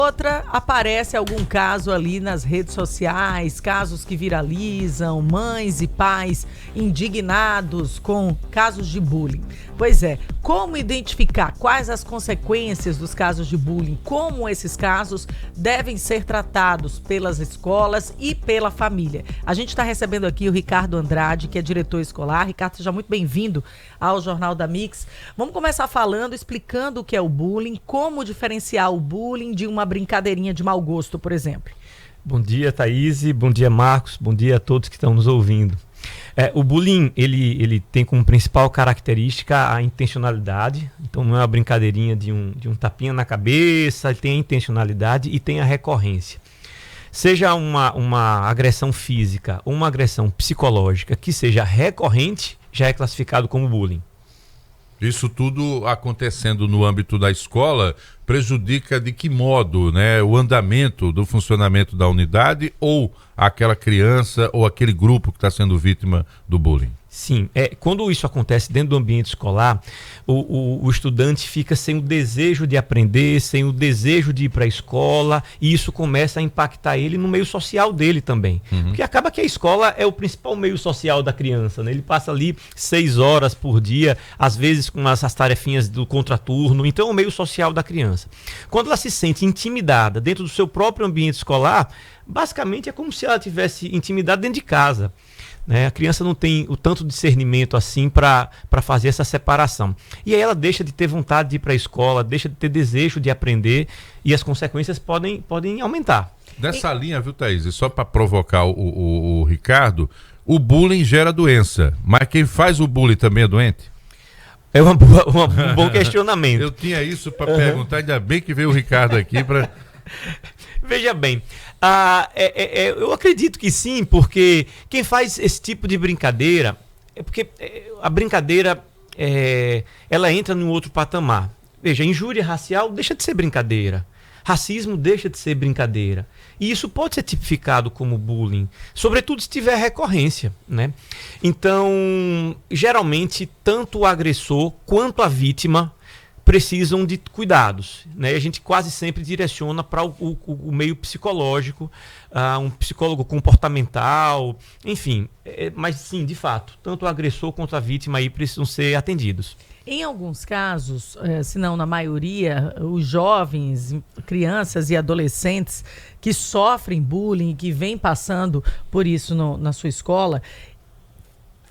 outra aparece algum caso ali nas redes sociais, casos que viralizam, mães e pais indignados com casos de bullying. Pois é, como identificar quais as consequências dos casos de bullying, como esses casos devem ser tratados pelas escolas e pela família. A gente está recebendo aqui o Ricardo Andrade, que é diretor escolar. Ricardo, seja muito bem-vindo ao Jornal da Mix. Vamos começar falando, explicando o que é o bullying, como diferenciar o bullying de uma brincadeirinha de mau gosto, por exemplo. Bom dia, Thaís, bom dia, Marcos, bom dia a todos que estão nos ouvindo. O bullying, ele tem como principal característica a intencionalidade. Então não é uma brincadeirinha de um tapinha na cabeça, ele tem a intencionalidade e tem a recorrência. Seja uma agressão física ou uma agressão psicológica que seja recorrente, já é classificado como bullying. Isso tudo acontecendo no âmbito da escola prejudica de que modo, né, o andamento do funcionamento da unidade ou aquela criança ou aquele grupo que está sendo vítima do bullying? Sim, quando isso acontece dentro do ambiente escolar, o estudante fica sem o desejo de aprender, sem o desejo de ir para a escola, e isso começa a impactar ele no meio social dele também. Porque acaba que a escola é o principal meio social da criança, né? Ele passa ali 6 horas por dia, às vezes com as tarefinhas do contraturno, então é o meio social da criança. Quando ela se sente intimidada dentro do seu próprio ambiente escolar, basicamente é como se ela tivesse intimidade dentro de casa. A criança não tem o tanto discernimento assim para fazer essa separação. E aí ela deixa de ter vontade de ir para a escola, deixa de ter desejo de aprender e as consequências podem aumentar. Nessa linha, viu, Thaís? E só para provocar o Ricardo, o bullying gera doença, mas quem faz o bullying também é doente? É um bom questionamento. Eu tinha isso para perguntar, ainda bem que veio o Ricardo aqui para... Veja bem, eu acredito que sim, porque quem faz esse tipo de brincadeira é porque a brincadeira ela entra num outro patamar. Veja, injúria racial deixa de ser brincadeira, racismo deixa de ser brincadeira, e isso pode ser tipificado como bullying, sobretudo se tiver recorrência, né? Então, geralmente, tanto o agressor quanto a vítima precisam de cuidados, né? A gente quase sempre direciona para o meio psicológico, um psicólogo comportamental, enfim. Mas sim, de fato, tanto o agressor quanto a vítima aí precisam ser atendidos. Em alguns casos, se não na maioria, os jovens, crianças e adolescentes que sofrem bullying, que vêm passando por isso na sua escola,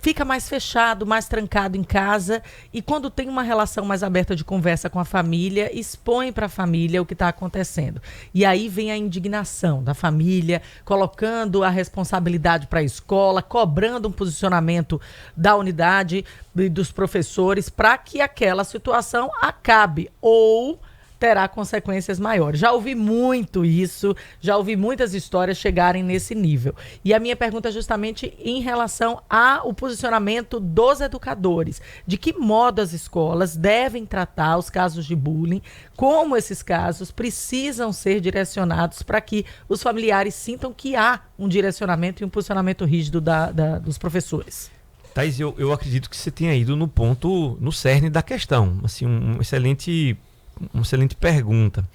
fica mais fechado, mais trancado em casa, e quando tem uma relação mais aberta de conversa com a família, expõe para a família o que está acontecendo. E aí vem a indignação da família, colocando a responsabilidade para a escola, cobrando um posicionamento da unidade e dos professores para que aquela situação acabe ou terá consequências maiores. Já ouvi muito isso, já ouvi muitas histórias chegarem nesse nível. E a minha pergunta é justamente em relação ao posicionamento dos educadores. De que modo as escolas devem tratar os casos de bullying, como esses casos precisam ser direcionados para que os familiares sintam que há um direcionamento e um posicionamento rígido dos professores. Thaís, eu acredito que você tenha ido no cerne da questão. Assim, uma excelente pergunta.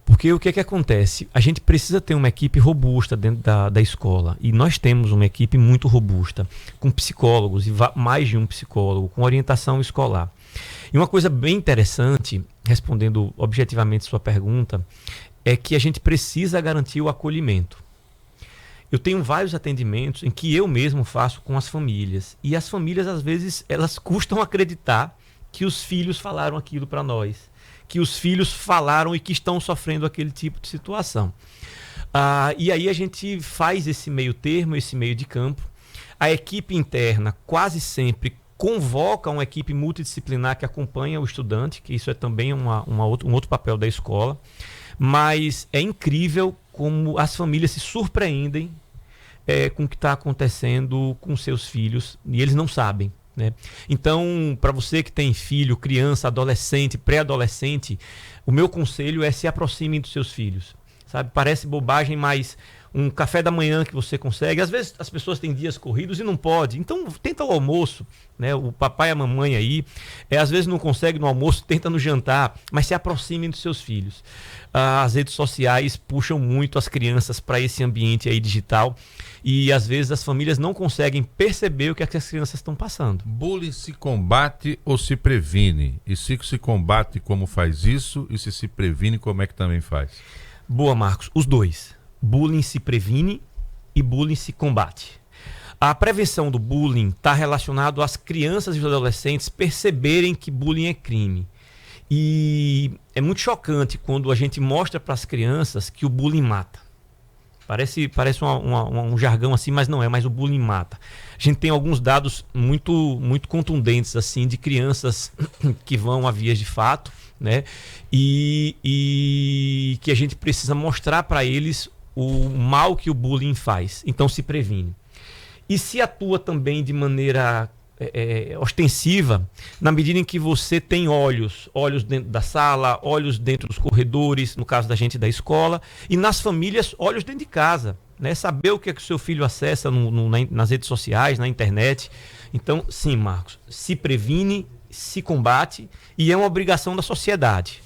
Porque o que acontece? A gente precisa ter uma equipe robusta dentro da escola. E nós temos uma equipe muito robusta, com psicólogos, e mais de um psicólogo, com orientação escolar. E uma coisa bem interessante, respondendo objetivamente sua pergunta, é que a gente precisa garantir o acolhimento. Eu tenho vários atendimentos em que eu mesmo faço com as famílias. E as famílias, às vezes, elas custam acreditar que os filhos falaram aquilo para nós, que os filhos falaram e que estão sofrendo aquele tipo de situação. E aí a gente faz esse meio termo, esse meio de campo. A equipe interna quase sempre convoca uma equipe multidisciplinar que acompanha o estudante, que isso é também um outro papel da escola. Mas é incrível como as famílias se surpreendem com o que está acontecendo com seus filhos e eles não sabem. Né? Então, para você que tem filho, criança, adolescente, pré-adolescente, o meu conselho é se aproximem dos seus filhos. sabe? Parece bobagem, mas um café da manhã que você consegue. Às vezes as pessoas têm dias corridos e não pode. Então tenta o almoço, né? O papai e a mamãe aí, às vezes não consegue no almoço, tenta no jantar, mas se aproximem dos seus filhos. As redes sociais puxam muito as crianças para esse ambiente aí digital e às vezes as famílias não conseguem perceber o que as crianças estão passando. Bullying se combate ou se previne? E se combate, como faz isso? E se previne, como é que também faz? Boa, Marcos. Os dois. Bullying se previne e bullying se combate. A prevenção do bullying está relacionado às crianças e os adolescentes perceberem que bullying é crime. E é muito chocante quando a gente mostra para as crianças que o bullying mata. Parece um jargão assim, mas não é, mas o bullying mata. A gente tem alguns dados muito contundentes assim de crianças que vão a vias de fato, né? E que a gente precisa mostrar para eles o mal que o bullying faz. Então se previne. E se atua também de maneira ostensiva, na medida em que você tem olhos dentro da sala, olhos dentro dos corredores, no caso da gente da escola, e nas famílias, olhos dentro de casa, né? Saber o que é que o seu filho acessa nas redes sociais, na internet. Então, sim, Marcos, se previne, se combate, e é uma obrigação da sociedade,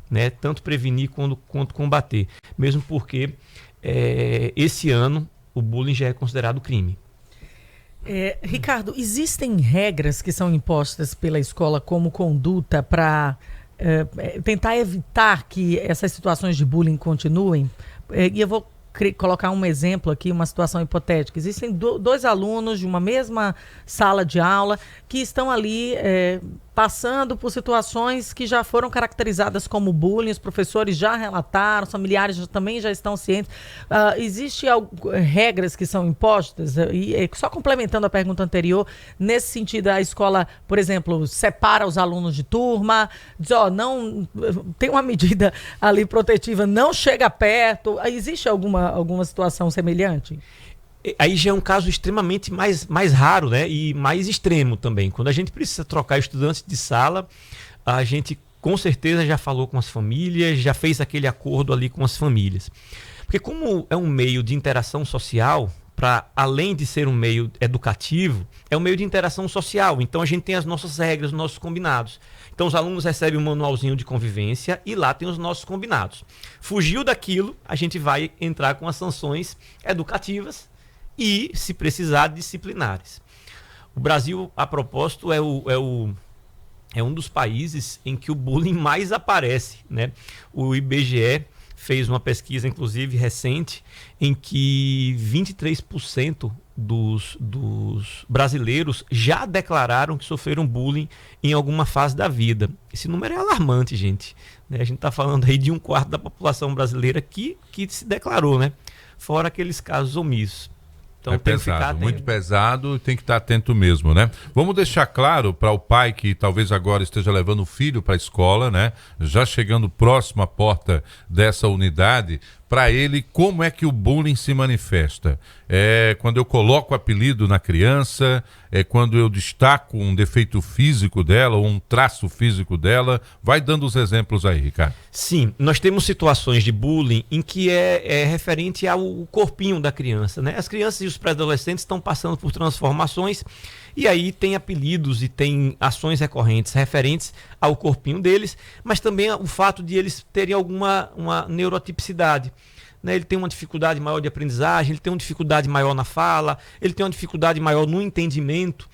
né? Tanto prevenir quanto combater, mesmo porque esse ano o bullying já é considerado crime. Ricardo, existem regras que são impostas pela escola como conduta para tentar evitar que essas situações de bullying continuem? E eu vou colocar um exemplo aqui, uma situação hipotética. Existem dois alunos de uma mesma sala de aula que estão ali passando por situações que já foram caracterizadas como bullying, os professores já relataram, os familiares também já estão cientes. Existem regras que são impostas? E só complementando a pergunta anterior, nesse sentido, a escola, por exemplo, separa os alunos de turma, diz, não tem uma medida ali protetiva, não chega perto. Existe alguma situação semelhante? Aí já é um caso extremamente mais raro, né? E mais extremo também. Quando a gente precisa trocar estudantes de sala, a gente com certeza já falou com as famílias, já fez aquele acordo ali com as famílias. Porque como é um meio de interação social, para além de ser um meio educativo, é um meio de interação social. Então a gente tem as nossas regras, os nossos combinados. Então os alunos recebem um manualzinho de convivência e lá tem os nossos combinados. Fugiu daquilo, a gente vai entrar com as sanções educativas e, se precisar, disciplinares. O Brasil, a propósito, é um dos países em que o bullying mais aparece, né? O IBGE fez uma pesquisa, inclusive, recente, em que 23% dos brasileiros já declararam que sofreram bullying em alguma fase da vida. Esse número é alarmante, gente. A gente está falando aí de 1/4 da população brasileira que se declarou, né? Fora aqueles casos omissos. Então, é pesado, muito pesado, tem que estar atento mesmo, né? Vamos deixar claro para o pai que talvez agora esteja levando o filho para a escola, né? Já chegando próximo à porta dessa unidade, para ele como é que o bullying se manifesta. É quando eu coloco o apelido na criança, é quando eu destaco um defeito físico dela ou um traço físico dela. Vai dando os exemplos aí, Ricardo. Sim, nós temos situações de bullying em que é referente ao corpinho da criança, né? As crianças e os pré-adolescentes estão passando por transformações e aí tem apelidos e tem ações recorrentes referentes ao corpinho deles, mas também o fato de eles terem uma neurotipicidade. Né? Ele tem uma dificuldade maior de aprendizagem, ele tem uma dificuldade maior na fala, ele tem uma dificuldade maior no entendimento.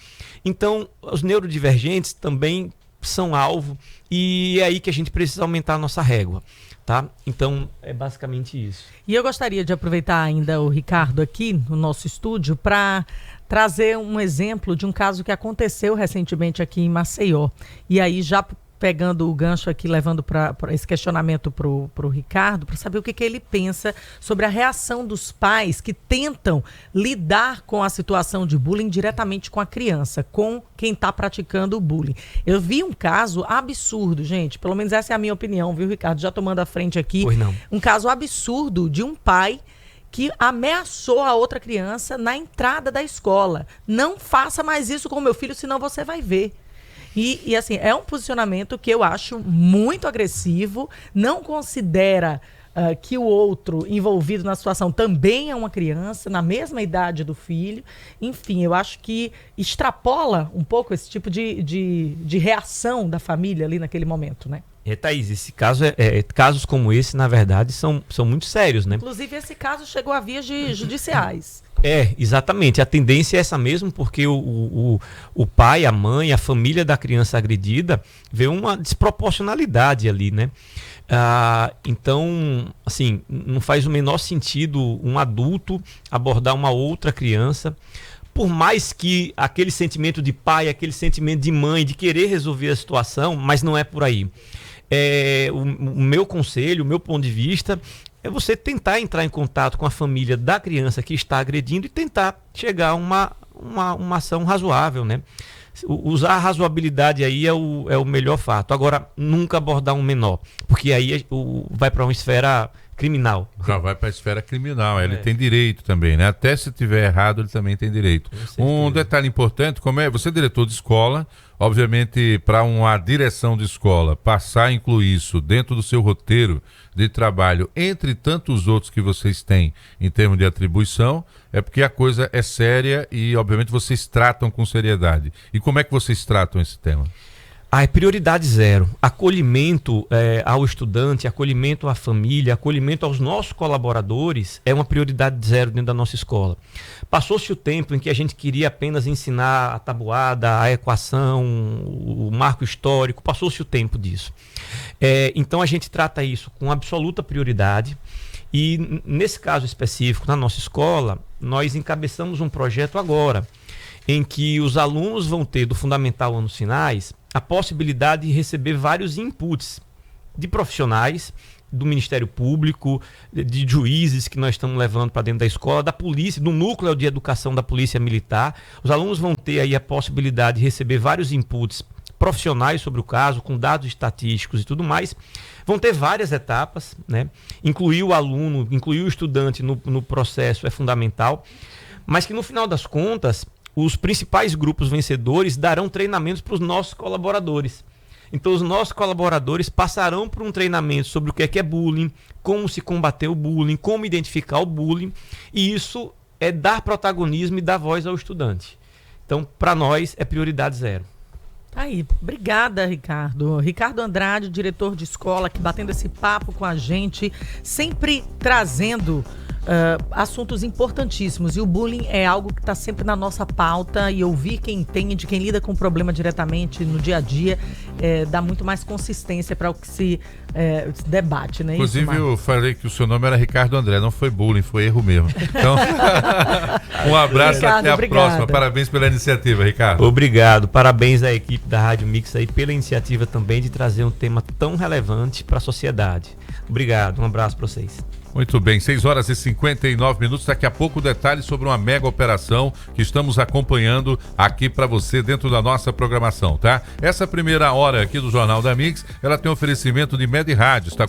Então, os neurodivergentes também são alvo e é aí que a gente precisa aumentar a nossa régua. Tá? Então, é basicamente isso. E eu gostaria de aproveitar ainda o Ricardo aqui no nosso estúdio para trazer um exemplo de um caso que aconteceu recentemente aqui em Maceió. E aí, já pegando o gancho aqui, levando para esse questionamento para o Ricardo, para saber o que ele pensa sobre a reação dos pais que tentam lidar com a situação de bullying diretamente com a criança, com quem está praticando o bullying. Eu vi um caso absurdo, gente, pelo menos essa é a minha opinião, viu, Ricardo? Já tomando a frente aqui. Pois não. Um caso absurdo de um pai que ameaçou a outra criança na entrada da escola. Não faça mais isso com o meu filho, senão você vai ver. E assim, é um posicionamento que eu acho muito agressivo, não considera que o outro envolvido na situação também é uma criança, na mesma idade do filho. Enfim, eu acho que extrapola um pouco esse tipo de reação da família ali naquele momento, né? Thaís, esse caso casos como esse, na verdade, são muito sérios, né? Inclusive, esse caso chegou a vias judiciais. Exatamente. A tendência é essa mesmo, porque o pai, a mãe, a família da criança agredida vê uma desproporcionalidade ali, né? Então, assim, não faz o menor sentido um adulto abordar uma outra criança, por mais que aquele sentimento de pai, aquele sentimento de mãe, de querer resolver a situação, mas não é por aí. O meu conselho, o meu ponto de vista é você tentar entrar em contato com a família da criança que está agredindo e tentar chegar a uma ação razoável, né? Usar a razoabilidade aí é o melhor fato. Agora, nunca abordar um menor, porque aí vai para uma esfera criminal. Já vai para a esfera criminal, ele tem direito também, né? Até se tiver errado, ele também tem direito. Um detalhe importante, você é diretor de escola, obviamente, para uma direção de escola passar a incluir isso dentro do seu roteiro de trabalho, entre tantos outros que vocês têm em termos de atribuição, é porque a coisa é séria e, obviamente, vocês tratam com seriedade. E como é que vocês tratam esse tema? É prioridade zero. Acolhimento ao estudante, acolhimento à família, acolhimento aos nossos colaboradores é uma prioridade zero dentro da nossa escola. Passou-se o tempo em que a gente queria apenas ensinar a tabuada, a equação, o marco histórico, passou-se o tempo disso. Então a gente trata isso com absoluta prioridade e nesse caso específico, na nossa escola, nós encabeçamos um projeto agora, em que os alunos vão ter do Fundamental Anos Finais a possibilidade de receber vários inputs de profissionais, do Ministério Público, de juízes que nós estamos levando para dentro da escola, da polícia, do núcleo de educação da Polícia Militar. Os alunos vão ter aí a possibilidade de receber vários inputs profissionais sobre o caso, com dados estatísticos e tudo mais. Vão ter várias etapas, né? Incluir o aluno, incluir o estudante no processo é fundamental, mas que no final das contas os principais grupos vencedores darão treinamentos para os nossos colaboradores. Então os nossos colaboradores passarão por um treinamento sobre o que é bullying, como se combater o bullying, como identificar o bullying, e isso é dar protagonismo e dar voz ao estudante. Então, para nós, é prioridade zero. Aí, obrigada, Ricardo. Ricardo Andrade, diretor de escola, que batendo esse papo com a gente, sempre trazendo assuntos importantíssimos, e o bullying é algo que está sempre na nossa pauta, e ouvir quem entende, quem lida com o problema diretamente no dia a dia, dá muito mais consistência para o que se debate, né? Inclusive, eu falei que o seu nome era Ricardo André, não foi bullying, foi erro mesmo. Então, um abraço, Ricardo, até a próxima. Parabéns pela iniciativa, Ricardo. Obrigado, parabéns à equipe da Rádio Mix aí pela iniciativa também de trazer um tema tão relevante para a sociedade. Obrigado, um abraço para vocês. Muito bem, 6h59. Daqui a pouco detalhes sobre uma mega operação que estamos acompanhando aqui para você dentro da nossa programação, tá? Essa primeira hora aqui do Jornal da Mix, ela tem oferecimento de Med Rádio, está com